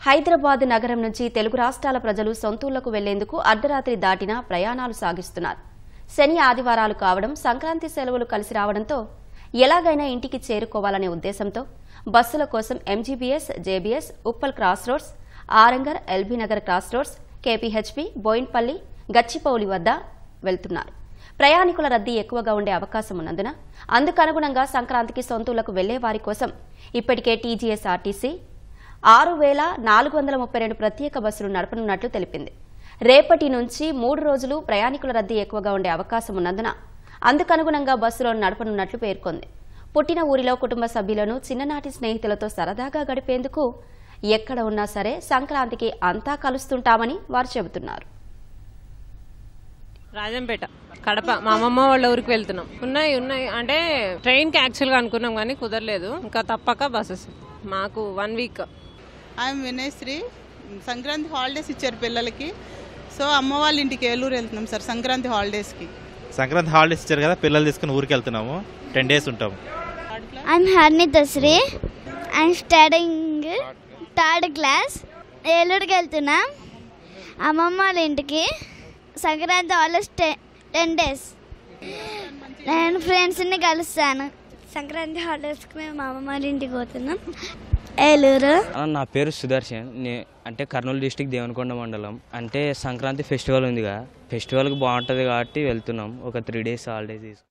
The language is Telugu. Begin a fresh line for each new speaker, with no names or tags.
హైదరాబాద్ నగరం నుంచి తెలుగు రాష్ట్రాల ప్రజలు సొంతూళ్లకు వెళ్లేందుకు అర్ధరాత్రి దాటినా ప్రయాణాలు సాగిస్తున్నారు. శని ఆదివారాలు కావడం, సంక్రాంతి సెలవులు కలిసి రావడంతో ఎలాగైనా ఇంటికి చేరుకోవాలనే ఉద్దేశంతో బస్సుల కోసం MGBS, JBS, Uppal cross roads, Aramghar, LB Nagar cross roads, KPHB, Bowenpally, Gachibowli వద్ద వెళ్తున్నారు. ప్రయాణికుల రద్దీ ఎక్కువగా ఉండే అవకాశం ఉన్నందున అందుకనుగుణంగా సంక్రాంతికి సొంతూళ్లకు వెళ్లే వారి కోసం ఇప్పటికే టీజీఎస్ఆర్టీసీ 6,432 ప్రత్యేక బస్సులు నడపనున్నట్లు తెలిపింది. రేపటి నుంచి 3 రోజులు ప్రయాణికుల రద్దీ ఎక్కువగా ఉండే అవకాశం ఉన్నందున అందుకనుగుణంగా బస్సులను నడపనున్నట్లు పేర్కొంది. పుట్టిన ఊరిలో కుటుంబ సభ్యులను, చిన్ననాటి స్నేహితులతో సరదాగా గడిపేందుకు ఎక్కడ ఉన్నా సరే సంక్రాంతికి అంతా కలుస్తుంటామని వారు చెబుతున్నారు.
రాజంపేట, కడప, మా అమ్మమ్మ వాళ్ళ ఊరికి వెళ్తున్నాం. ఉన్నాయి అంటే ట్రైన్కి యాక్చువల్గా అనుకున్నాం కానీ కుదరలేదు. ఇంకా తప్పక బస్సెస్. మాకు 1 week.
I'm Vinayasri. Sankranti holidays ఇచ్చారు పిల్లలకి. సో అమ్మ వాళ్ళ ఇంటికి ఏలూరు వెళ్తున్నాం సార్ సంక్రాంతి హాలిడేస్కి.
సంక్రాంతి హాలిడేస్ ఇచ్చారు కదా, పిల్లలు తీసుకుని ఊరికి వెళ్తున్నాము. 10 days ఉంటాము.
I'm Harnithasri. I'm studying 3rd class. ఏలూరుకి వెళ్తున్నాం అమ్మమ్మ వాళ్ళ ఇంటికి. Sankranti holidays 10 days. నేను ఫ్రెండ్స్ని కలుస్తాను. సంక్రాంతి హాలిడేస్కి మేము అమ్మమ్మ వాళ్ళ ఇంటికి పోతున్నాం ఏలూరు.
నా పేరు సుదర్శన్. అంటే కర్నూలు డిస్టిక్ దేవనకొండ మండలం. అంటే సంక్రాంతి ఫెస్టివల్ ఉందిగా, ఫెస్టివల్కి బాగుంటుంది కాబట్టి వెళ్తున్నాం. ఒక 3 days హాలిడేస్ తీసుకు